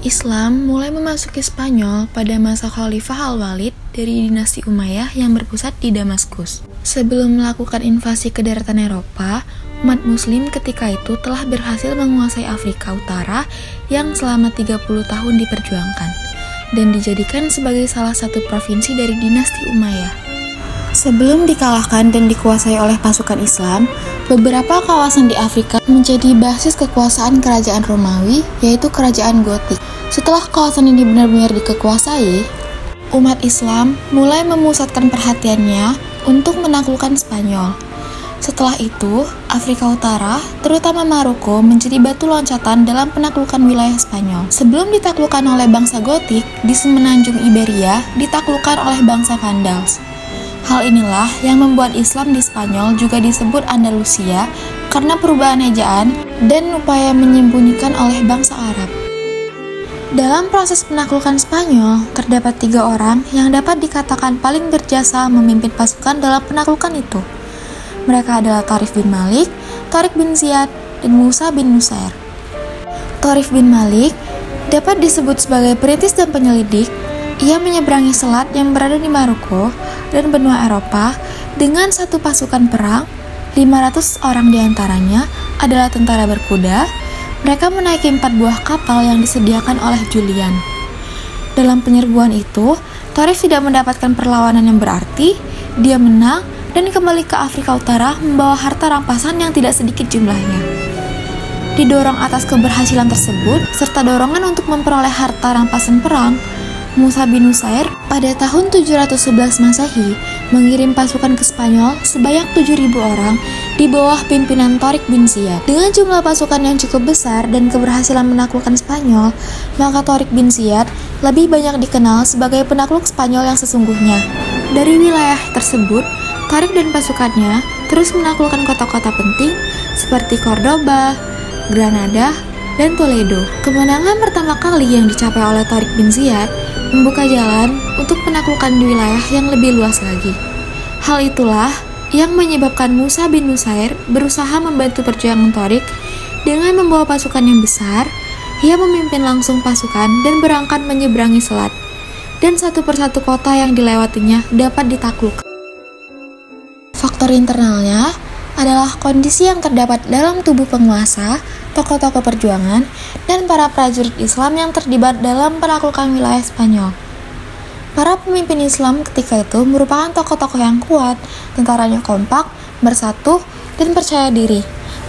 Islam mulai memasuki Spanyol pada masa Khalifah Al-Walid dari dinasti Umayyah yang berpusat di Damaskus. Sebelum melakukan invasi ke daratan Eropa, umat muslim ketika itu telah berhasil menguasai Afrika Utara yang selama 30 tahun diperjuangkan dan dijadikan sebagai salah satu provinsi dari dinasti Umayyah. Sebelum dikalahkan dan dikuasai oleh pasukan Islam, beberapa kawasan di Afrika menjadi basis kekuasaan kerajaan Romawi, yaitu kerajaan Gotik. Setelah kawasan ini benar-benar dikuasai, umat Islam mulai memusatkan perhatiannya untuk menaklukkan Spanyol. Setelah itu, Afrika Utara, terutama Maroko, menjadi batu loncatan dalam penaklukan wilayah Spanyol. Sebelum ditaklukkan oleh bangsa Gotik, di semenanjung Iberia ditaklukkan oleh bangsa Vandals. Hal inilah yang membuat Islam di Spanyol juga disebut Andalusia karena perubahan ejaan dan upaya menyembunyikan oleh bangsa Arab. Dalam proses penaklukan Spanyol, terdapat 3 orang yang dapat dikatakan paling berjasa memimpin pasukan dalam penaklukan itu. Mereka adalah Tharif bin Malik, Tariq bin Ziyad, dan Musa bin Nusair. Tharif bin Malik dapat disebut sebagai perintis dan penyelidik. Ia menyeberangi selat yang berada di Maroko dan benua Eropa dengan satu pasukan perang. 500 orang diantaranya adalah tentara berkuda. Mereka menaiki 4 buah kapal yang disediakan oleh Julian. Dalam penyerbuan itu, Tharif tidak mendapatkan perlawanan yang berarti. Dia menang dan kembali ke Afrika Utara membawa harta rampasan yang tidak sedikit jumlahnya. Didorong atas keberhasilan tersebut, serta dorongan untuk memperoleh harta rampasan perang, Musa bin Nusair pada tahun 711 Masehi mengirim pasukan ke Spanyol sebanyak 7.000 orang di bawah pimpinan Tariq bin Ziyad. Dengan jumlah pasukan yang cukup besar dan keberhasilan menaklukkan Spanyol, maka Tariq bin Ziyad lebih banyak dikenal sebagai penakluk Spanyol yang sesungguhnya. Dari wilayah tersebut, Tariq dan pasukannya terus menaklukkan kota-kota penting seperti Cordoba, Granada, dan Toledo. Kemenangan pertama kali yang dicapai oleh Tariq bin Ziyad membuka jalan untuk penaklukan di wilayah yang lebih luas lagi. Hal itulah yang menyebabkan Musa bin Nusair berusaha membantu perjuangan Tariq dengan membawa pasukan yang besar. Ia memimpin langsung pasukan dan berangkat menyeberangi selat, dan satu persatu kota yang dilewatinya dapat ditakluk. Faktor internalnya adalah kondisi yang terdapat dalam tubuh penguasa, tokoh-tokoh perjuangan, dan para prajurit Islam yang terlibat dalam penaklukan wilayah Spanyol. Para pemimpin Islam ketika itu merupakan tokoh-tokoh yang kuat, tentaranya kompak, bersatu, dan percaya diri.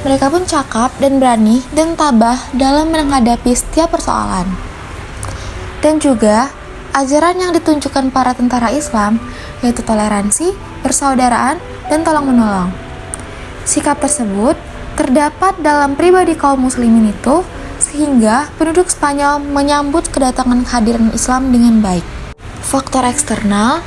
Mereka pun cakap dan berani dan tabah dalam menghadapi setiap persoalan. Dan juga, ajaran yang ditunjukkan para tentara Islam yaitu toleransi, persaudaraan, dan tolong-menolong. Sikap tersebut terdapat dalam pribadi kaum muslimin itu, sehingga penduduk Spanyol menyambut kedatangan kehadiran Islam dengan baik. Faktor eksternal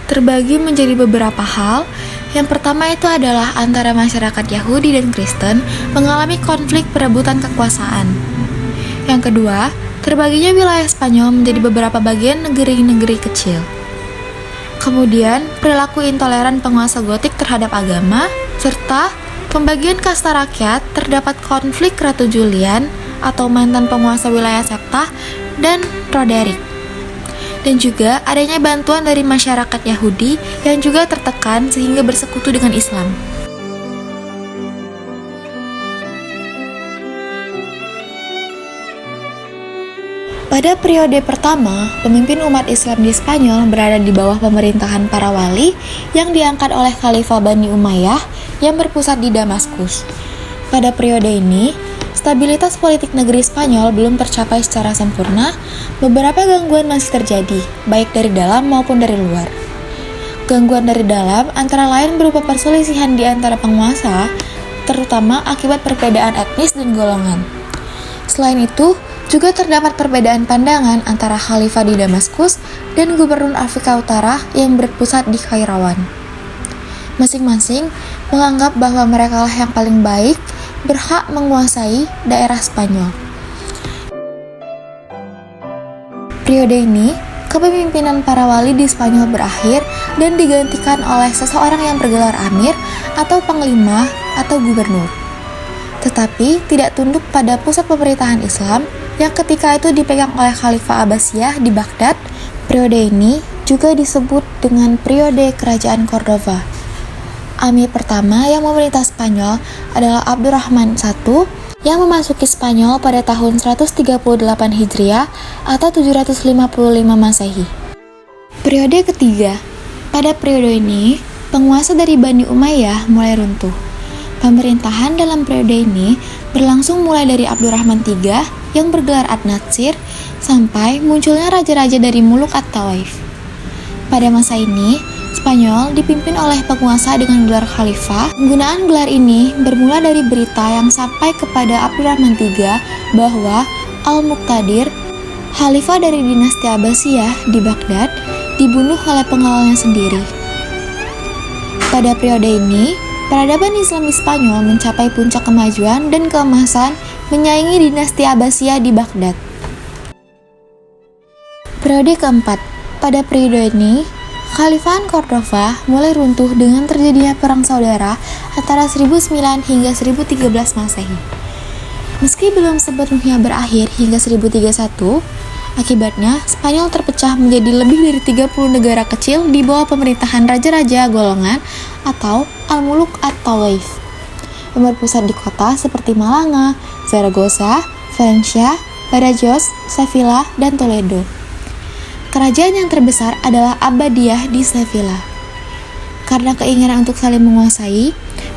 terbagi menjadi beberapa hal. Yang pertama itu adalah antara masyarakat Yahudi dan Kristen mengalami konflik perebutan kekuasaan. Yang kedua, terbaginya wilayah Spanyol menjadi beberapa bagian negeri-negeri kecil. Kemudian, perilaku intoleran penguasa Gotik terhadap agama, serta pembagian kasta rakyat, terdapat konflik Ratu Julian atau mantan penguasa wilayah Septa dan Roderick. Dan juga adanya bantuan dari masyarakat Yahudi yang juga tertekan sehingga bersekutu dengan Islam. Pada periode pertama, pemimpin umat Islam di Spanyol berada di bawah pemerintahan para wali yang diangkat oleh Khalifah Bani Umayyah yang berpusat di Damaskus. Pada periode ini, stabilitas politik negeri Spanyol belum tercapai secara sempurna. Beberapa gangguan masih terjadi, baik dari dalam maupun dari luar. Gangguan dari dalam antara lain berupa perselisihan di antara penguasa, terutama akibat perbedaan etnis dan golongan. Selain itu, juga terdapat perbedaan pandangan antara Khalifah di Damaskus dan Gubernur Afrika Utara yang berpusat di Kairawan. Masing-masing menganggap bahwa merekalah yang paling baik berhak menguasai daerah Spanyol. Periode ini, kepemimpinan para wali di Spanyol berakhir dan digantikan oleh seseorang yang bergelar amir atau panglima atau gubernur. Tetapi tidak tunduk pada pusat pemerintahan Islam yang ketika itu dipegang oleh Khalifah Abbasiyah di Baghdad. Periode ini juga disebut dengan periode Kerajaan Cordova. Amir pertama yang memerintah Spanyol adalah Abdurrahman I yang memasuki Spanyol pada tahun 138 Hijriah atau 755 Masehi. Periode ketiga. Pada periode ini, penguasa dari Bani Umayyah mulai runtuh. Pemerintahan dalam periode ini berlangsung mulai dari Abdurrahman III yang bergelar Ad-Natsir sampai munculnya raja-raja dari Muluk At-Tawaif. Pada masa ini, Spanyol dipimpin oleh penguasa dengan gelar khalifah. Penggunaan gelar ini bermula dari berita yang sampai kepada Abdurrahman III bahwa Al-Muqtadir, khalifah dari dinasti Abbasiyah di Baghdad, dibunuh oleh pengawalnya sendiri. Pada periode ini, peradaban Islam di Spanyol mencapai puncak kemajuan dan keemasan menyaingi dinasti Abbasiyah di Baghdad. Periode keempat. Pada periode ini, Khalifahan Cordova mulai runtuh dengan terjadinya perang saudara antara 1009 hingga 1013 Masehi. Meski belum sepenuhnya berakhir hingga 1031, akibatnya Spanyol terpecah menjadi lebih dari 30 negara kecil di bawah pemerintahan raja-raja golongan atau Al-Muluk At-Tawaif, yang berpusat di kota seperti Malanga, Zaragoza, Valencia, Badajoz, Sevilla, dan Toledo. Kerajaan yang terbesar adalah Abbadiyah di Sevilla. Karena keinginan untuk saling menguasai,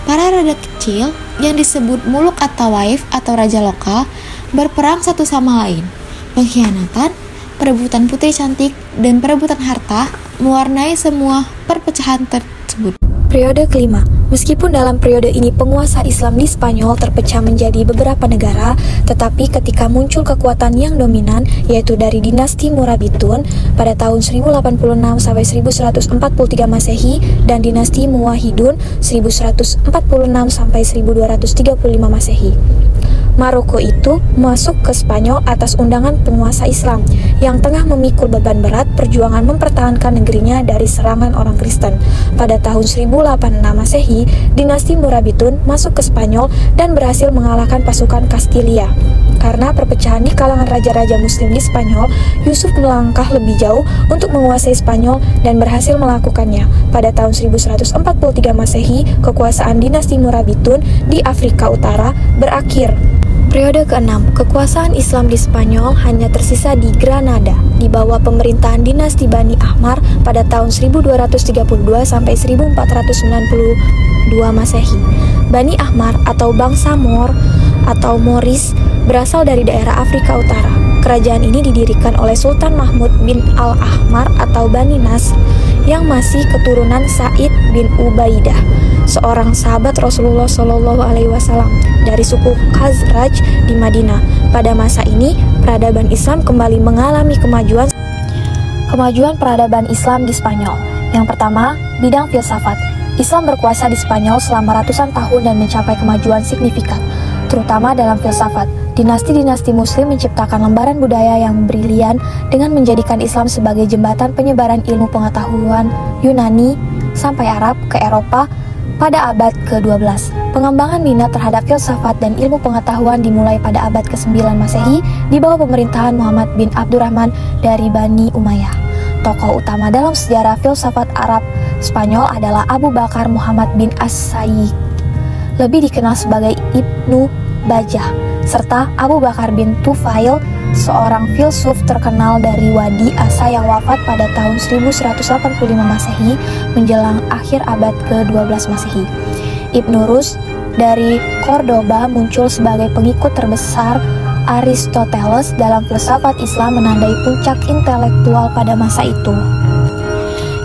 para raja kecil yang disebut Muluk At-Tawaif atau raja lokal berperang satu sama lain. Pengkhianatan, perebutan putri cantik, dan perebutan harta mewarnai semua perpecahan tersebut. Periode kelima. Meskipun dalam periode ini penguasa Islam di Spanyol terpecah menjadi beberapa negara, tetapi ketika muncul kekuatan yang dominan, yaitu dari dinasti Murabitun pada tahun 1086 sampai 1143 Masehi dan dinasti Muwahhidun 1146 sampai 1235 Masehi. Maroko itu masuk ke Spanyol atas undangan penguasa Islam yang tengah memikul beban berat perjuangan mempertahankan negerinya dari serangan orang Kristen. Pada tahun 1086 Masehi, dinasti Murabitun masuk ke Spanyol dan berhasil mengalahkan pasukan Kastilia. Karena perpecahan di kalangan raja-raja muslim di Spanyol, Yusuf melangkah lebih jauh untuk menguasai Spanyol dan berhasil melakukannya. Pada tahun 1143 Masehi, kekuasaan dinasti Murabitun di Afrika Utara berakhir. Periode ke-6, kekuasaan Islam di Spanyol hanya tersisa di Granada di bawah pemerintahan dinasti Bani Ahmar pada tahun 1232 sampai 1492 Masehi. Bani Ahmar atau bangsa Moor atau Moris berasal dari daerah Afrika Utara. Kerajaan ini didirikan oleh Sultan Mahmud bin Al-Ahmar atau Bani Nasr yang masih keturunan Sa'id bin Ubaidah, seorang sahabat Rasulullah SAW dari suku Khazraj di Madinah. Pada masa ini, peradaban Islam kembali mengalami kemajuan peradaban Islam di Spanyol. Yang pertama, bidang filsafat. Islam berkuasa di Spanyol selama ratusan tahun dan mencapai kemajuan signifikan, terutama dalam filsafat. Dinasti-dinasti muslim menciptakan lembaran budaya yang brilian dengan menjadikan Islam sebagai jembatan penyebaran ilmu pengetahuan Yunani sampai Arab ke Eropa pada abad ke-12. Pengembangan minat terhadap filsafat dan ilmu pengetahuan dimulai pada abad ke-9 Masehi di bawah pemerintahan Muhammad bin Abdurrahman dari Bani Umayyah. Tokoh utama dalam sejarah filsafat Arab Spanyol adalah Abu Bakar Muhammad bin As-Sayyid, lebih dikenal sebagai Ibnu Bajjah, serta Abu Bakar bin Tufail, seorang filsuf terkenal dari Wadi Asa yang wafat pada tahun 1185 Masehi menjelang akhir abad ke-12 Masehi. Ibnu Rus dari Cordoba muncul sebagai pengikut terbesar Aristoteles dalam filsafat Islam, menandai puncak intelektual pada masa itu.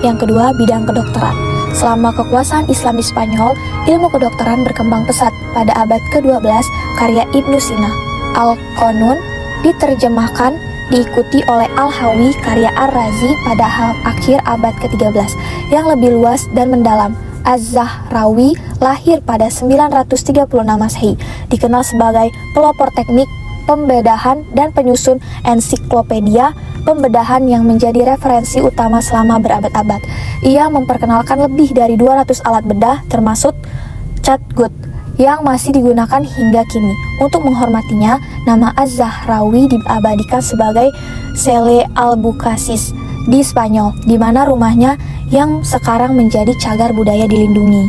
Yang kedua, bidang kedokteran. Selama kekuasaan Islam di Spanyol, ilmu kedokteran berkembang pesat. Pada abad ke-12, karya Ibnu Sina, Al-Qanun, diterjemahkan, diikuti oleh Al-Hawi, karya Ar-Razi pada akhir abad ke-13, yang lebih luas dan mendalam. Az-Zahrawi lahir pada 936 Masehi, dikenal sebagai pelopor teknik pembedahan dan penyusun ensiklopedia pembedahan yang menjadi referensi utama selama berabad-abad. Ia memperkenalkan lebih dari 200 alat bedah termasuk catgut yang masih digunakan hingga kini. Untuk menghormatinya, nama Az-Zahrawi diabadikan sebagai Sele Albucasis di Spanyol, di mana rumahnya yang sekarang menjadi cagar budaya dilindungi.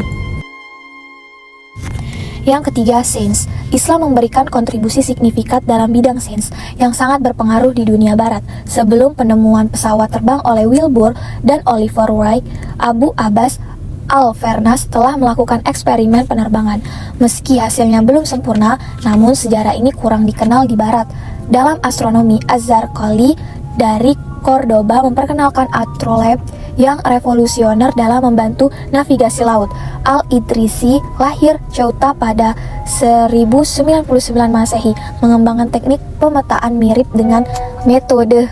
Yang ketiga, sains. Islam memberikan kontribusi signifikan dalam bidang sains yang sangat berpengaruh di dunia barat. Sebelum penemuan pesawat terbang oleh Wilbur dan Oliver Wright, Abu Abbas Al-Fernas telah melakukan eksperimen penerbangan. Meski hasilnya belum sempurna, namun sejarah ini kurang dikenal di barat. Dalam astronomi, Az-Zarqali dari Cordoba memperkenalkan astrolabe yang revolusioner dalam membantu navigasi laut. Al-Idrisi lahir Ceuta pada 1099 Masehi, mengembangkan teknik pemetaan mirip dengan metode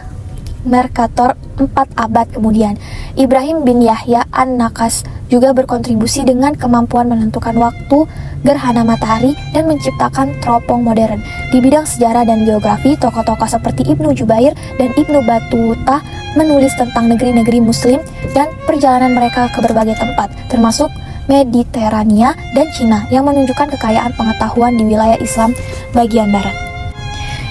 Mercator 4 abad kemudian. Ibrahim bin Yahya An-Nakas juga berkontribusi dengan kemampuan menentukan waktu gerhana matahari dan menciptakan teropong modern. Di bidang sejarah dan geografi, tokoh-tokoh seperti Ibnu Jubair dan Ibnu Battuta menulis tentang negeri-negeri muslim dan perjalanan mereka ke berbagai tempat, termasuk Mediterania dan Cina, yang menunjukkan kekayaan pengetahuan di wilayah Islam bagian barat.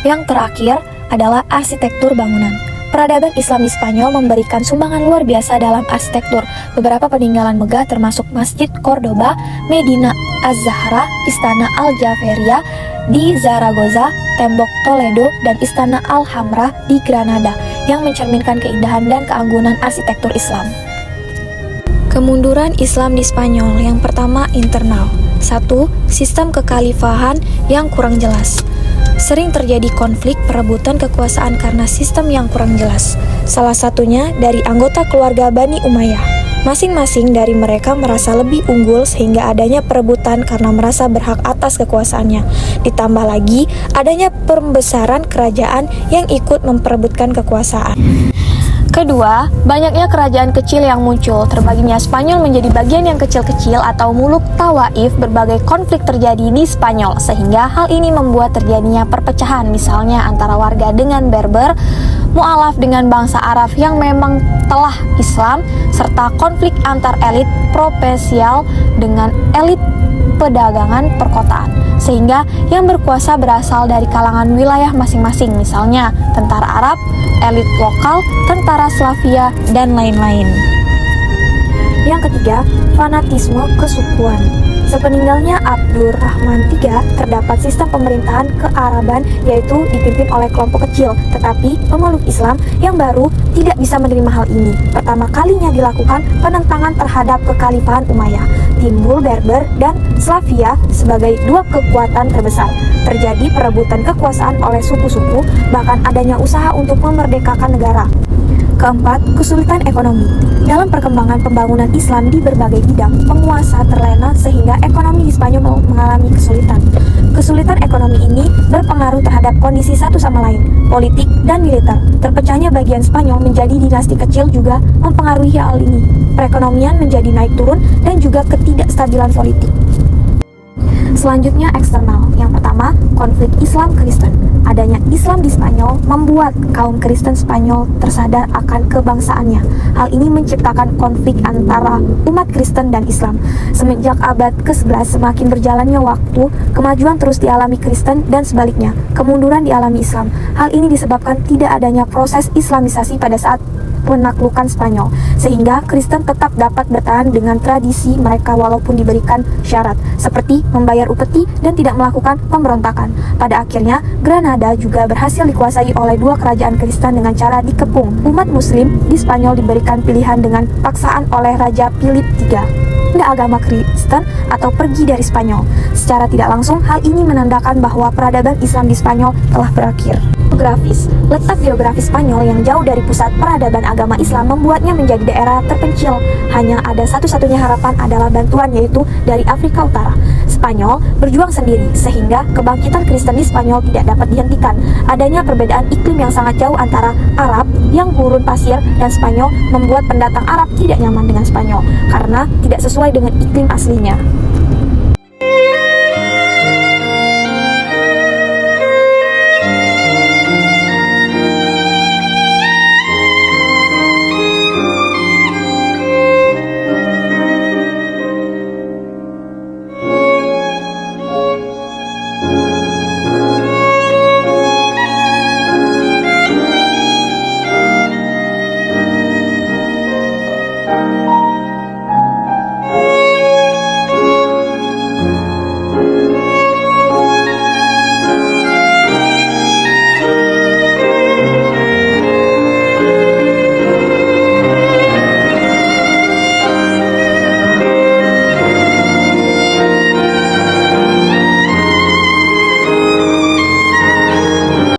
Yang terakhir adalah arsitektur bangunan. Peradaban Islam di Spanyol memberikan sumbangan luar biasa dalam arsitektur. Beberapa peninggalan megah termasuk Masjid Cordoba, Medina Az-Zahra, Istana Al-Jaferia di Zaragoza, Tembok Toledo, dan Istana Al-Hamra di Granada yang mencerminkan keindahan dan keanggunan arsitektur Islam. Kemunduran Islam di Spanyol. Yang pertama, internal. 1. Sistem kekhalifahan yang kurang jelas. Sering terjadi konflik perebutan kekuasaan karena sistem yang kurang jelas. Salah satunya dari anggota keluarga Bani Umayyah. Masing-masing dari mereka merasa lebih unggul sehingga adanya perebutan karena merasa berhak atas kekuasaannya. Ditambah lagi adanya pembesaran kerajaan yang ikut memperebutkan kekuasaan. Kedua, banyaknya kerajaan kecil yang muncul. Terbaginya Spanyol menjadi bagian yang kecil-kecil atau muluk tawaif. Berbagai konflik terjadi di Spanyol, sehingga hal ini membuat terjadinya perpecahan, misalnya antara warga dengan Berber, mualaf dengan bangsa Arab yang memang telah Islam, serta konflik antar elit provinsial dengan elit pedagangan perkotaan, sehingga yang berkuasa berasal dari kalangan wilayah masing-masing, misalnya tentara Arab, elit lokal, tentara Slavia, dan lain-lain. Yang ketiga, fanatisme kesukuan. Sepeninggalnya Abdurrahman III, terdapat sistem pemerintahan kearaban yaitu dipimpin oleh kelompok kecil, tetapi pemeluk Islam yang baru tidak bisa menerima hal ini. Pertama kalinya dilakukan penentangan terhadap kekhalifahan Umayyah. Timbul Berber dan Slavia sebagai dua kekuatan terbesar. Terjadi perebutan kekuasaan oleh suku-suku, bahkan adanya usaha untuk memerdekakan negara. Keempat, kesulitan ekonomi. Dalam perkembangan pembangunan Islam di berbagai bidang, penguasa terlena sehingga ekonomi di Spanyol mengalami kesulitan. Kesulitan ekonomi ini berpengaruh terhadap kondisi satu sama lain, politik dan militer. Terpecahnya bagian Spanyol menjadi dinasti kecil juga mempengaruhi hal ini. Perekonomian menjadi naik turun dan juga ketidakstabilan politik. Selanjutnya, eksternal. Yang pertama, konflik Islam-Kristen. Adanya Islam di Spanyol membuat kaum Kristen Spanyol tersadar akan kebangsaannya. Hal ini menciptakan konflik antara umat Kristen dan Islam. Semenjak abad ke-11, semakin berjalannya waktu, kemajuan terus dialami Kristen dan sebaliknya, kemunduran dialami Islam. Hal ini disebabkan tidak adanya proses Islamisasi pada saat penaklukan Spanyol, sehingga Kristen tetap dapat bertahan dengan tradisi mereka walaupun diberikan syarat, seperti membayar upeti dan tidak melakukan pemberontakan. Pada akhirnya, Granada juga berhasil dikuasai oleh dua kerajaan Kristen dengan cara dikepung. Umat Muslim di Spanyol diberikan pilihan dengan paksaan oleh Raja Philip III. Pindah agama Kristen atau pergi dari Spanyol. Secara tidak langsung, hal ini menandakan bahwa peradaban Islam di Spanyol telah berakhir. Geografis. Letak geografis Spanyol yang jauh dari pusat peradaban agama Islam membuatnya menjadi daerah terpencil. Hanya ada satu-satunya harapan adalah bantuan, yaitu dari Afrika Utara. Spanyol berjuang sendiri sehingga kebangkitan Kristen di Spanyol tidak dapat dihentikan. Adanya perbedaan iklim yang sangat jauh antara Arab yang gurun pasir dan Spanyol membuat pendatang Arab tidak nyaman dengan Spanyol karena tidak sesuai dengan iklim aslinya.